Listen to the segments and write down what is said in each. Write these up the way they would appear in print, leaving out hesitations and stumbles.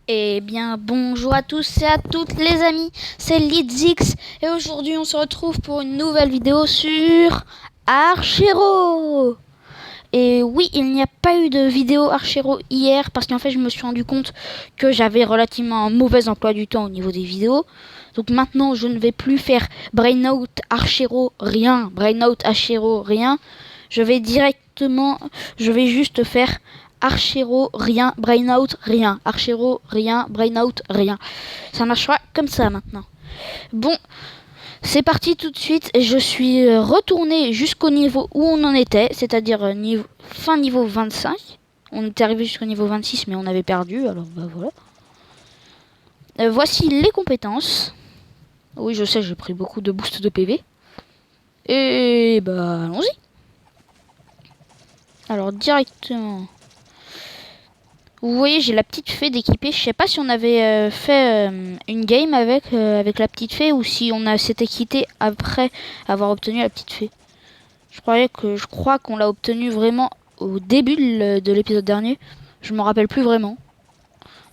Eh bien, bonjour à tous et à toutes les amis, c'est Lidzix et aujourd'hui on se retrouve pour une nouvelle vidéo sur Archero. Et oui, il n'y a pas eu de vidéo Archero hier parce qu'en fait je me suis rendu compte que j'avais relativement un mauvais emploi du temps au niveau des vidéos. Donc maintenant je ne vais plus faire Brainout Archero rien, Brainout Archero rien. Je vais juste faire Archero rien, Brainout rien, Archero rien, Brainout rien. Ça marchera comme ça maintenant. Bon, c'est parti tout de suite. Je suis retourné jusqu'au niveau où on en était, c'est-à-dire fin niveau 25. On était arrivé jusqu'au niveau 26 mais on avait perdu, alors bah voilà. Voici les compétences. Oui, je sais, j'ai pris beaucoup de boost de PV. Et bah allons-y. Alors directement. Vous voyez, j'ai la petite fée d'équiper. Je sais pas si on avait fait une game avec la petite fée ou si on s'était quitté après avoir obtenu la petite fée. Je crois qu'on l'a obtenu vraiment au début de l'épisode dernier. Je me rappelle plus vraiment.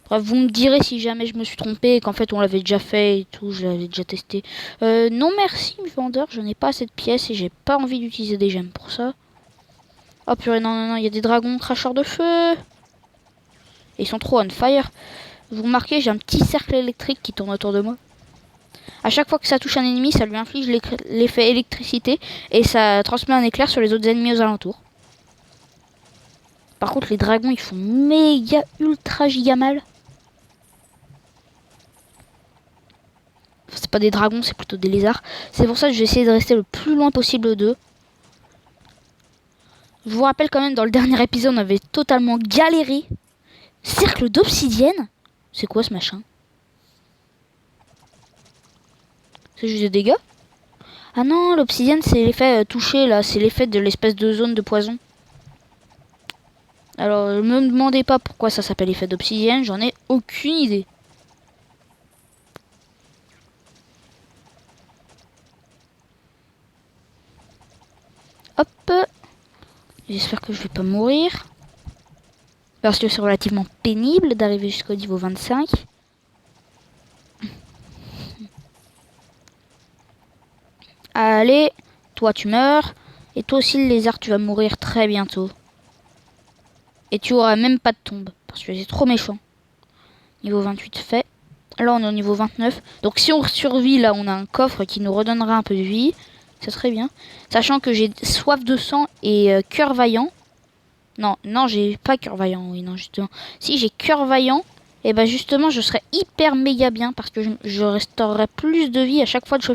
Bref, vous me direz si jamais je me suis trompé et qu'en fait on l'avait déjà fait et tout, je l'avais déjà testé. Non merci vendeur, je n'ai pas assez de pièces et j'ai pas envie d'utiliser des gemmes pour ça. Oh purée, non, non, non, il y a des dragons cracheurs de feu. Ils sont trop on fire. Vous remarquez, j'ai un petit cercle électrique qui tourne autour de moi. À chaque fois que ça touche un ennemi, ça lui inflige l'effet électricité et ça transmet un éclair sur les autres ennemis aux alentours. Par contre, les dragons, ils font méga ultra giga mal. Enfin, c'est pas des dragons, c'est plutôt des lézards. C'est pour ça que je vais essayer de rester le plus loin possible d'eux. Je vous rappelle quand même, dans le dernier épisode, on avait totalement galéré. Cercle d'obsidienne? C'est quoi ce machin? C'est juste des dégâts? Ah non, l'obsidienne, c'est l'effet touché, là. C'est l'effet de l'espèce de zone de poison. Alors, ne me demandez pas pourquoi ça s'appelle effet d'obsidienne, j'en ai aucune idée. Hop. J'espère que je vais pas mourir. Parce que c'est relativement pénible d'arriver jusqu'au niveau 25. Allez, toi tu meurs. Et toi aussi le lézard, tu vas mourir très bientôt. Et tu auras même pas de tombe. Parce que c'est trop méchant. Niveau 28 fait. Là on est au niveau 29. Donc si on survit, là on a un coffre qui nous redonnera un peu de vie. C'est très bien. Sachant que j'ai soif de sang et cœur vaillant. Non, non, j'ai pas cœur vaillant. Oui, non, justement. Si j'ai cœur vaillant, et ben justement, je serais hyper méga bien parce que je restaurerai plus de vie à chaque fois que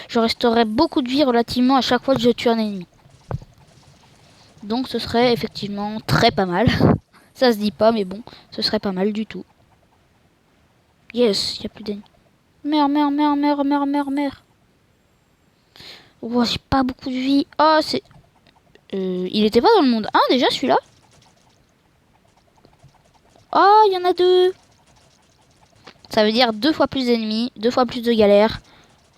je restaurerai beaucoup de vie relativement à chaque fois que je tue un ennemi. Donc ce serait effectivement très pas mal. Ça se dit pas, mais bon, ce serait pas mal du tout. Yes, il y a plus d'ennemis. Meurs, meurs, meurs, meurs, meurs, meurs, meurs. Oh, j'ai pas beaucoup de vie. Oh, c'est... il était pas dans le monde 1 déjà celui-là? Oh, il y en a deux. Ça veut dire 2 fois plus d'ennemis, 2 fois plus de galères.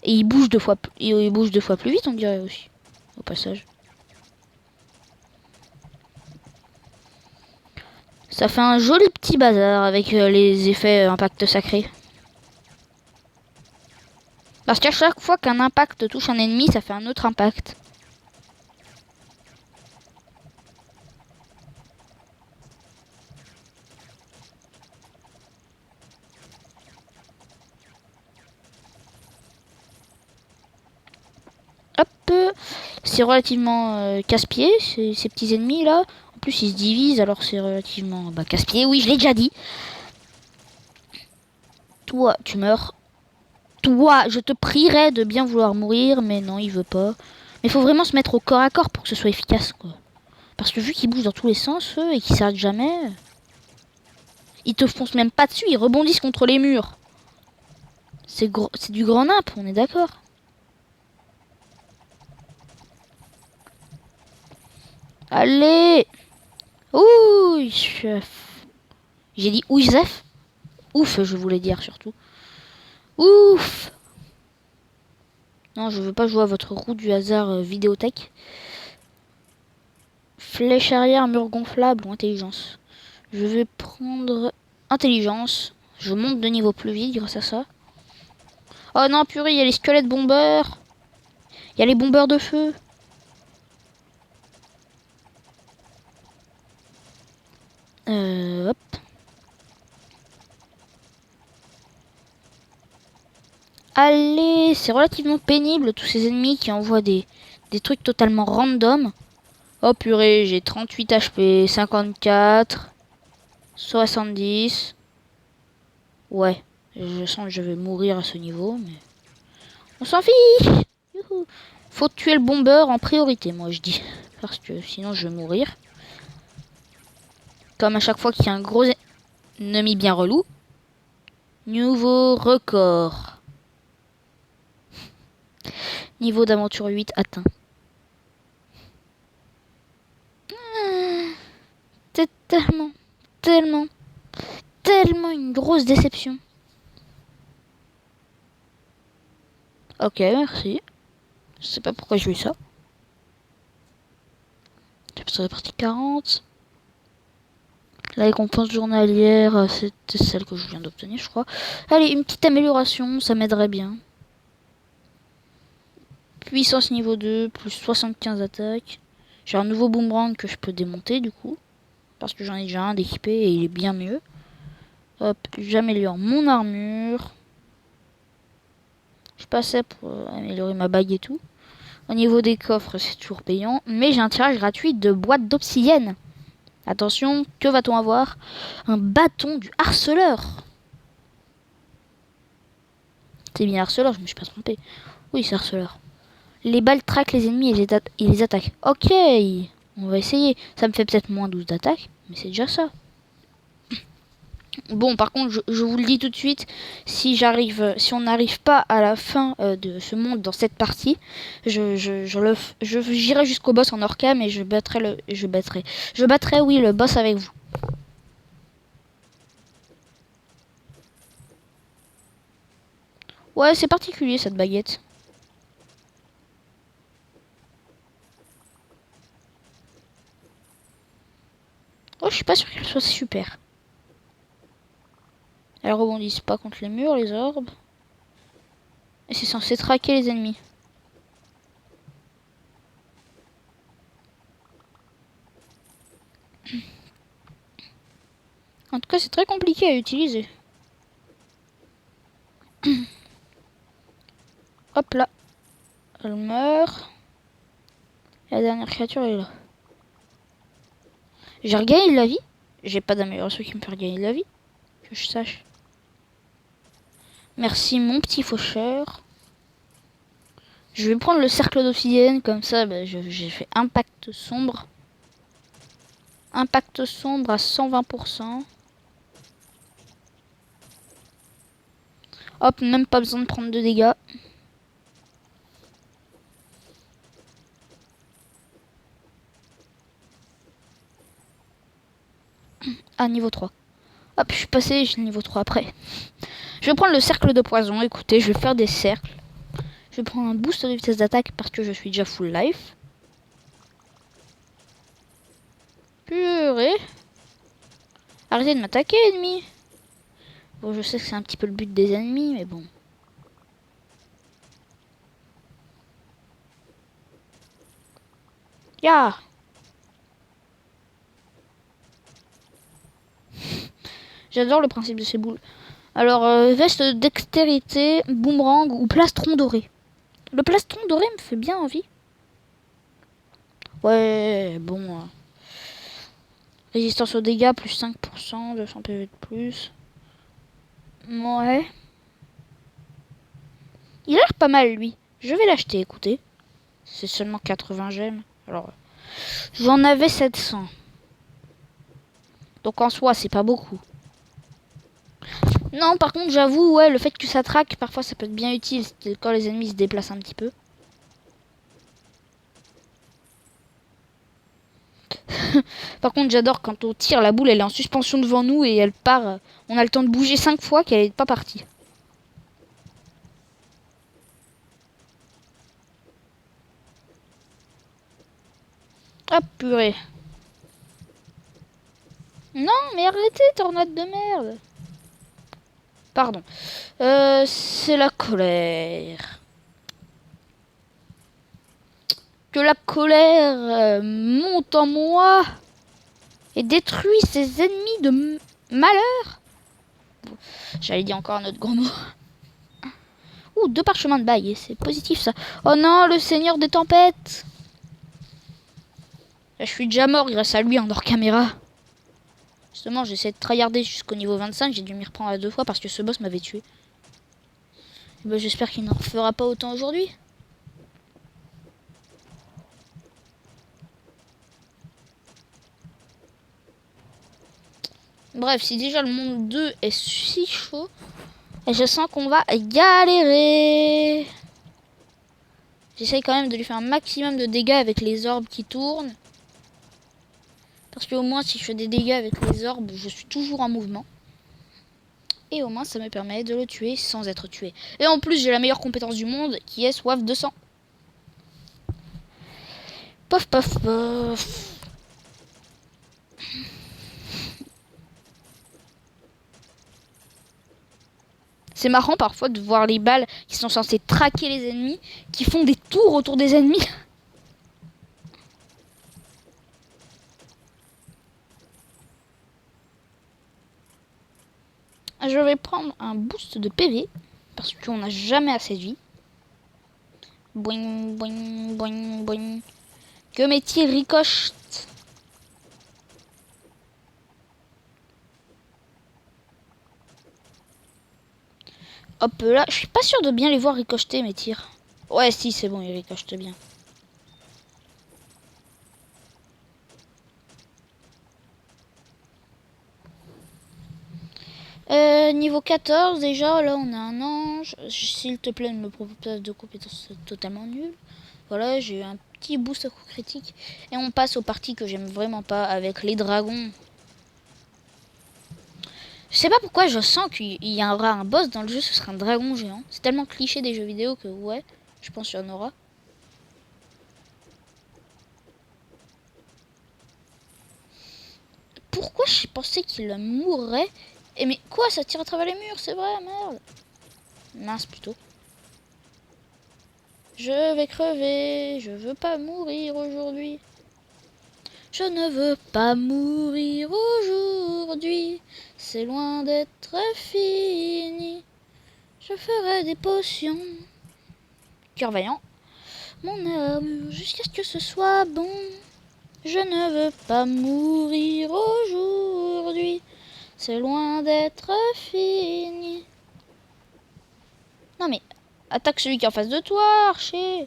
Et il bouge 2 fois, il bouge 2 fois plus vite, on dirait aussi. Au passage. Ça fait un joli petit bazar avec les effets impact sacré. Parce qu'à chaque fois qu'un impact touche un ennemi, ça fait un autre impact. Hop, c'est relativement casse-pied, ces petits ennemis là. En plus, ils se divisent, alors c'est relativement casse-pied. Oui, je l'ai déjà dit. Toi, tu meurs. Toi, je te prierais de bien vouloir mourir, mais non, il veut pas. Mais il faut vraiment se mettre au corps à corps pour que ce soit efficace, quoi. Parce que vu qu'ils bougent dans tous les sens, eux, et qu'ils s'arrêtent jamais, ils te foncent même pas dessus, ils rebondissent contre les murs. C'est du grand nimp, on est d'accord. Allez. Ouh, chef. J'ai dit ouh, Zef. Ouf, je voulais dire surtout. Ouf. Non, je veux pas jouer à votre roue du hasard vidéothèque. Flèche arrière, mur gonflable ou intelligence. Je vais prendre intelligence. Je monte de niveau plus vite grâce à ça. Oh non, purée, il y a les squelettes bombeurs. Il y a les bombeurs de feu. Hop. Allez, c'est relativement pénible tous ces ennemis qui envoient des trucs totalement random. Oh purée, j'ai 38 HP, 54, 70. Ouais, je sens que je vais mourir à ce niveau, mais on s'en fiche. Youhou. Faut tuer le bombeur en priorité, moi je dis. Parce que sinon je vais mourir. Comme à chaque fois qu'il y a un gros ennemi bien relou. Nouveau record. Niveau d'aventure 8 atteint. C'est tellement une grosse déception. Ok, merci. Je sais pas pourquoi j'ai eu ça. C'est la partie 40. La récompense journalière, c'était celle que je viens d'obtenir, je crois. Allez, une petite amélioration, ça m'aiderait bien. Puissance niveau 2, plus 75 attaques. J'ai un nouveau boomerang que je peux démonter du coup. Parce que j'en ai déjà un d'équipé et il est bien mieux. Hop, j'améliore mon armure. Je passais pour améliorer ma bague et tout. Au niveau des coffres, c'est toujours payant. Mais j'ai un tirage gratuit de boîtes d'obsidienne. Attention, que va-t-on avoir? Un bâton du harceleur. C'est bien harceleur, je me suis pas trompé. Oui, c'est harceleur. Les balles traquent les ennemis et les attaquent. Ok, on va essayer. Ça me fait peut-être moins 12 d'attaque, mais c'est déjà ça. Bon, par contre, je vous le dis tout de suite, si on n'arrive pas à la fin de ce monde dans cette partie, j'irai jusqu'au boss en Orcam et je battrai, oui, le boss avec vous. Ouais, c'est particulier cette baguette. Oh, je suis pas sûr qu'elle soit super. Elles rebondissent pas contre les murs, les orbes. Et c'est censé traquer les ennemis. En tout cas, c'est très compliqué à utiliser. Hop là. Elle meurt. Et la dernière créature est là. J'ai regagné de la vie. J'ai pas d'amélioration qui me fait regagner de la vie. Que je sache. Merci mon petit faucheur. Je vais prendre le cercle d'obsidienne. Comme ça, bah, j'ai fait impact sombre. Impact sombre à 120%. Hop, même pas besoin de prendre de dégâts. Ah, niveau 3. Hop, je suis passé, j'ai le niveau 3 après. Je vais prendre le cercle de poison. Écoutez, je vais faire des cercles. Je vais prendre un boost de vitesse d'attaque parce que je suis déjà full life. Purée. Arrêtez de m'attaquer, ennemi. Bon, je sais que c'est un petit peu le but des ennemis, mais bon. Ya. J'adore le principe de ces boules. Alors, veste de dextérité, boomerang ou plastron doré. Le plastron doré me fait bien envie. Ouais, bon. Résistance aux dégâts, plus 5%, 200 PV de plus. Ouais. Il a l'air pas mal, lui. Je vais l'acheter, écoutez. C'est seulement 80 gemmes. Alors, j'en avais 700. Donc en soi, c'est pas beaucoup. Non, par contre, j'avoue, ouais, le fait que ça traque, parfois ça peut être bien utile quand les ennemis se déplacent un petit peu. Par contre, j'adore quand on tire, la boule, elle est en suspension devant nous et elle part. On a le temps de bouger 5 fois qu'elle n'est pas partie. Ah purée. Non, mais arrêtez, tornade de merde. Pardon. C'est la colère. Que la colère monte en moi et détruit ses ennemis de malheur. J'allais dire encore un autre gros mot. Ouh, 2 parchemins de bail, c'est positif ça. Oh non, le seigneur des tempêtes. Là, je suis déjà mort grâce à lui en hors caméra. Justement, j'essaie de tryharder jusqu'au niveau 25. J'ai dû m'y reprendre à 2 fois parce que ce boss m'avait tué. Ben, j'espère qu'il n'en refera pas autant aujourd'hui. Bref, si déjà le monde 2 est si chaud, et je sens qu'on va galérer. J'essaye quand même de lui faire un maximum de dégâts avec les orbes qui tournent. Parce qu'au moins, si je fais des dégâts avec les orbes, je suis toujours en mouvement. Et au moins, ça me permet de le tuer sans être tué. Et en plus, j'ai la meilleure compétence du monde, qui est soif de sang. Pof, pof, pof. C'est marrant parfois de voir les balles qui sont censées traquer les ennemis, qui font des tours autour des ennemis. Je vais prendre un boost de PV, parce qu'on n'a jamais assez de vie. Boing, boing, boing, boing. Que mes tirs ricochent. Hop là, je suis pas sûr de bien les voir ricocheter mes tirs. Ouais, si, c'est bon, ils ricochetent bien. Niveau 14, déjà, là, on a un ange. S'il te plaît, ne me propose pas de compétences totalement nulles. Voilà, j'ai eu un petit boost à coup critique. Et on passe aux parties que j'aime vraiment pas, avec les dragons. Je sais pas pourquoi, je sens qu'il y aura un boss dans le jeu, ce sera un dragon géant. C'est tellement cliché des jeux vidéo que, ouais, je pense qu'il y en aura. Pourquoi j'ai pensé qu'il mourrait? Et mais quoi, ça tire à travers les murs, c'est vrai, merde. Mince plutôt. Je vais crever, je veux pas mourir aujourd'hui. Je ne veux pas mourir aujourd'hui, c'est loin d'être fini. Je ferai des potions. Cœur vaillant. Mon armure jusqu'à ce que ce soit bon. Je ne veux pas mourir aujourd'hui, c'est loin d'être fini. Non mais, attaque celui qui est en face de toi, archer.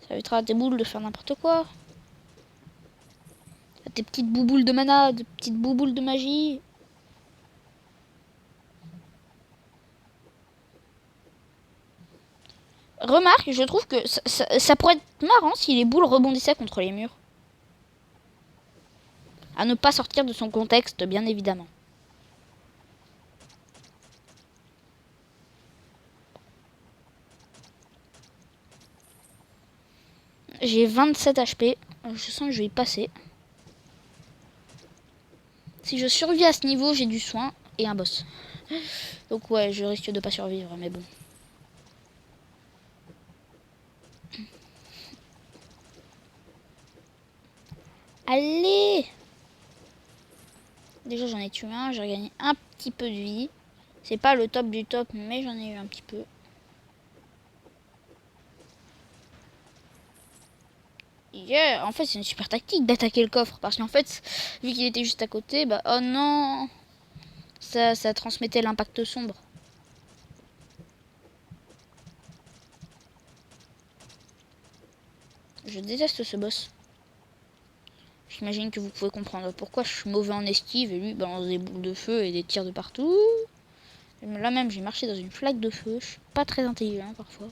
Ça évitera à tes boules de faire n'importe quoi. À tes petites bouboules de mana, de petites bouboules de magie. Remarque, je trouve que ça pourrait être marrant si les boules rebondissaient contre les murs. À ne pas sortir de son contexte, bien évidemment. J'ai 27 HP. Je sens que je vais y passer. Si je survis à ce niveau, j'ai du soin et un boss. Donc ouais, je risque de pas survivre, mais bon. Allez! Déjà j'en ai tué un, j'ai regagné un petit peu de vie. C'est pas le top du top, mais j'en ai eu un petit peu. Yeah, en fait c'est une super tactique d'attaquer le coffre. Parce qu'en fait, vu qu'il était juste à côté, bah oh non! Ça transmettait l'impact sombre. Je déteste ce boss. J'imagine que vous pouvez comprendre pourquoi je suis mauvais en esquive et lui balance des boules de feu et des tirs de partout. Là même j'ai marché dans une flaque de feu, je suis pas très intelligent parfois.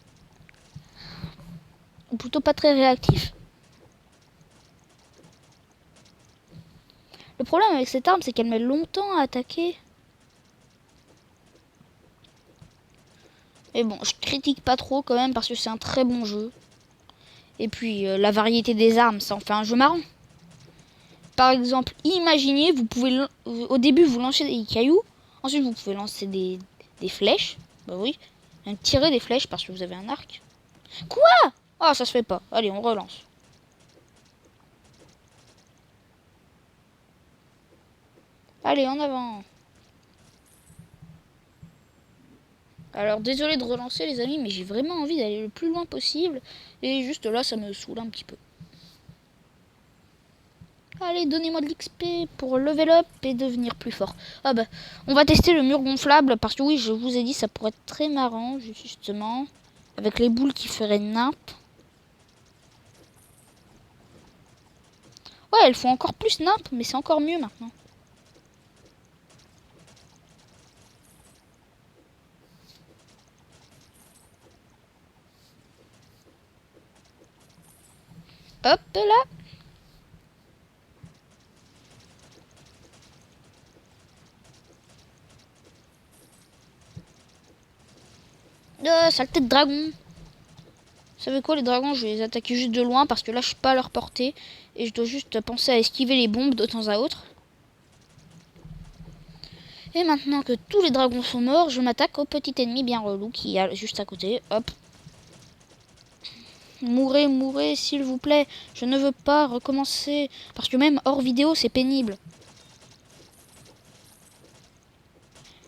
Ou plutôt pas très réactif. Le problème avec cette arme c'est qu'elle met longtemps à attaquer. Mais bon, je critique pas trop quand même parce que c'est un très bon jeu. Et puis la variété des armes, ça en fait un jeu marrant. Par exemple, imaginez, vous pouvez au début vous lancer des cailloux. Ensuite, vous pouvez lancer des flèches. Bah oui. Même tirer des flèches parce que vous avez un arc. Quoi? Ah, ça se fait pas. Allez, on relance. Allez, en avant. Alors, désolé de relancer, les amis, mais j'ai vraiment envie d'aller le plus loin possible. Et juste là, ça me saoule un petit peu. Allez, donnez-moi de l'XP pour level up et devenir plus fort. Ah bah, on va tester le mur gonflable parce que oui, je vous ai dit, ça pourrait être très marrant, justement. Avec les boules qui feraient nappe. Ouais, elles font encore plus nappe, mais c'est encore mieux maintenant. Hop là. Saleté de dragon. Vous savez quoi, les dragons, je vais les attaquer juste de loin parce que là, je suis pas à leur portée. Et je dois juste penser à esquiver les bombes de temps à autre. Et maintenant que tous les dragons sont morts, je m'attaque au petit ennemi bien relou qui est juste à côté. Hop. Mourez, mourez, s'il vous plaît. Je ne veux pas recommencer. Parce que même hors vidéo, c'est pénible.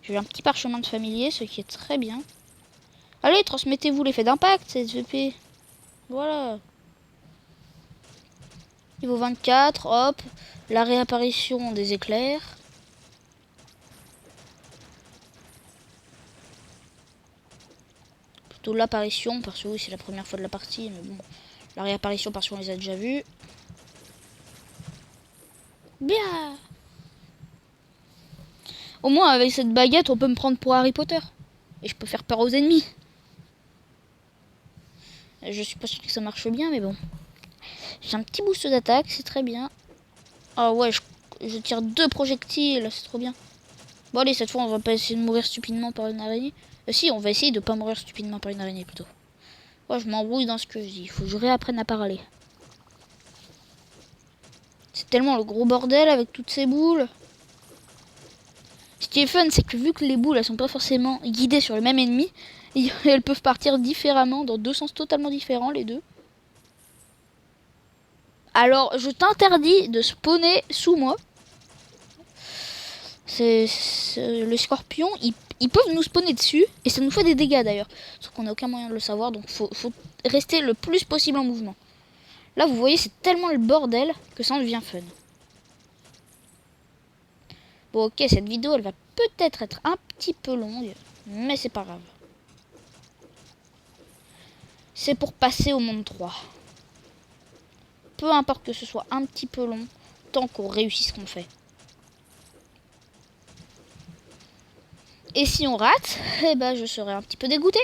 J'ai un petit parchemin de familier, ce qui est très bien. Allez, transmettez-vous l'effet d'impact, cette VP. Voilà. Niveau 24, hop. La réapparition des éclairs. Plutôt l'apparition, parce que oui, c'est la première fois de la partie, mais bon. La réapparition, parce qu'on les a déjà vus. Bien. Au moins, avec cette baguette, on peut me prendre pour Harry Potter. Et je peux faire peur aux ennemis. Je suis pas sûr que ça marche bien, mais bon. J'ai un petit boost d'attaque, c'est très bien. Ah ouais, je tire 2 projectiles, c'est trop bien. Bon allez, cette fois, on va pas essayer de mourir stupidement par une araignée. Si, on va essayer de pas mourir stupidement par une araignée, plutôt. Ouais, je m'embrouille dans ce que je dis. Il faut que je réapprenne à parler. C'est tellement le gros bordel avec toutes ces boules. Ce qui est fun, c'est que vu que les boules, elles sont pas forcément guidées sur le même ennemi, elles peuvent partir différemment, dans 2 sens totalement différents, les deux. Alors, je t'interdis de spawner sous moi. Le scorpion, ils peuvent nous spawner dessus, et ça nous fait des dégâts d'ailleurs. Sauf qu'on n'a aucun moyen de le savoir, donc faut rester le plus possible en mouvement. Là, vous voyez, c'est tellement le bordel que ça en devient fun. Bon, ok, cette vidéo, elle va peut-être être un petit peu longue, mais c'est pas grave. C'est pour passer au monde 3. Peu importe que ce soit un petit peu long, tant qu'on réussit ce qu'on fait. Et si on rate, eh ben, je serai un petit peu dégoûté.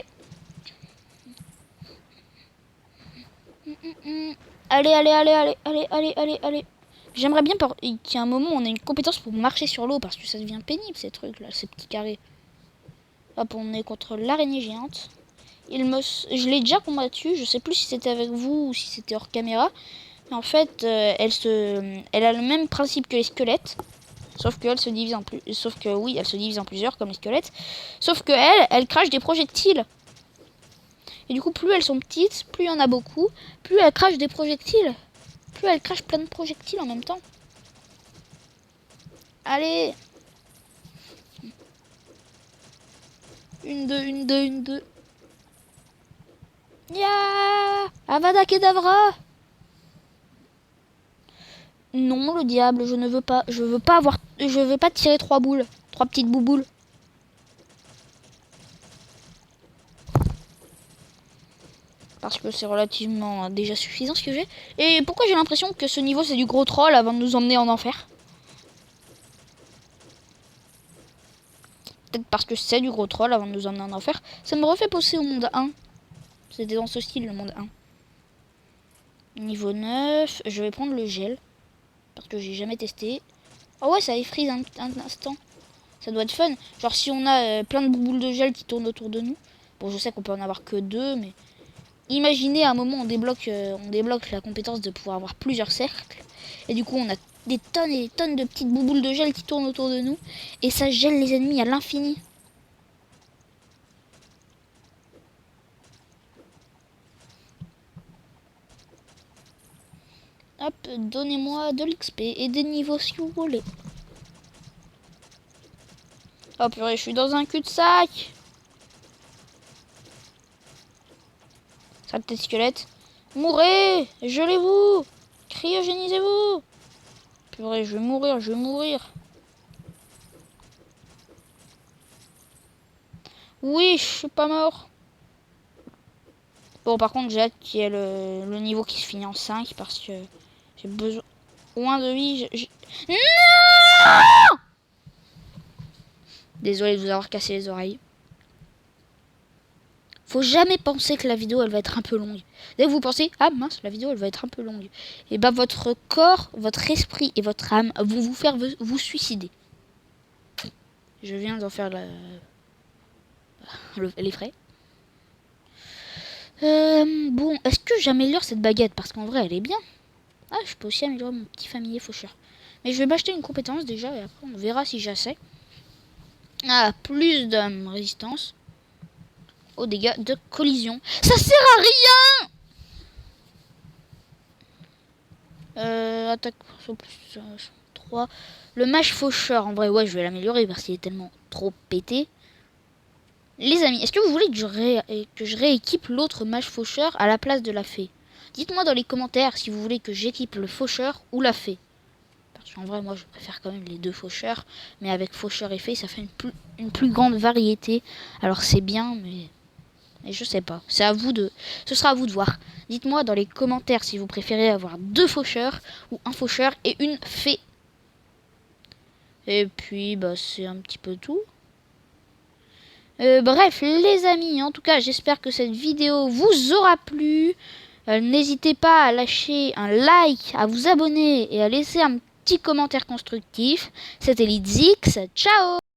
Allez, allez, allez, allez, allez, allez, allez, allez. J'aimerais bien qu'il y ait un moment où on ait une compétence pour marcher sur l'eau, parce que ça devient pénible ces trucs là, ces petits carrés. Hop, on est contre l'araignée géante. Je l'ai déjà combattu, je sais plus si c'était avec vous ou si c'était hors caméra. Mais en fait, elle a le même principe que les squelettes. Sauf qu'elle se divise en plus. Sauf que oui, elle se divise en plusieurs comme les squelettes. Sauf que elle crache des projectiles. Et du coup, plus elles sont petites, plus il y en a beaucoup, plus elles crachent des projectiles. Plus elles crachent plein de projectiles en même temps. Allez. Une, deux, une, deux, une, deux. Ya Avada Kedavra. Non, le diable, je ne veux pas. Je veux pas tirer 3 boules. 3 petites bouboules. Parce que c'est relativement déjà suffisant ce que j'ai. Et pourquoi j'ai l'impression que ce niveau c'est du gros troll avant de nous emmener en enfer? Peut-être parce que c'est du gros troll avant de nous emmener en enfer. Ça me refait penser au monde 1. C'était dans ce style, le monde 1. Niveau 9, je vais prendre le gel. Parce que j'ai jamais testé. Oh ouais, ça effrise un instant. Ça doit être fun. Genre si on a plein de boules de gel qui tournent autour de nous. Bon, je sais qu'on peut en avoir que 2, mais... Imaginez à un moment on débloque la compétence de pouvoir avoir plusieurs cercles. Et du coup on a des tonnes et des tonnes de petites bouboules de gel qui tournent autour de nous. Et ça gèle les ennemis à l'infini. Hop, donnez-moi de l'XP et des niveaux si vous voulez. Oh purée, je suis dans un cul-de-sac. Saleté de squelette. Mourrez! Gelez-vous! Cryogénisez-vous! Purée, je vais mourir, je vais mourir. Oui, je suis pas mort. Bon, par contre, j'ai hâte qu'il y ait le niveau qui se finit en 5 parce que j'ai besoin de vie. Non! Désolé de vous avoir cassé les oreilles. Faut jamais penser que la vidéo elle va être un peu longue. Dès que vous pensez ah mince la vidéo elle va être un peu longue, et bah votre corps, votre esprit et votre âme vont vous faire vous suicider. Je viens d'en faire les frais. Bon, est-ce que j'améliore cette baguette parce qu'en vrai elle est bien. Ah je peux aussi améliorer mon petit familier faucheur. Mais je vais m'acheter une compétence déjà et après on verra si j'essaie. Ah plus de résistance aux dégâts de collision. Ça sert à rien. Attaque plus 3. Le mage faucheur, en vrai, ouais, je vais l'améliorer parce qu'il est tellement trop pété. Les amis, est-ce que vous voulez que je rééquipe l'autre mage faucheur à la place de la fée? Dites-moi dans les commentaires si vous voulez que j'équipe le faucheur ou la fée. Parce qu'en vrai, moi, je préfère quand même les deux faucheurs. Mais avec faucheur et fée, ça fait une plus grande variété. Alors c'est bien, mais... Et je sais pas, c'est à vous ce sera à vous de voir. Dites-moi dans les commentaires si vous préférez avoir 2 faucheurs ou un faucheur et une fée. Et puis bah c'est un petit peu tout. Bref les amis, en tout cas j'espère que cette vidéo vous aura plu. N'hésitez pas à lâcher un like, à vous abonner et à laisser un petit commentaire constructif. C'était Lidzix, ciao.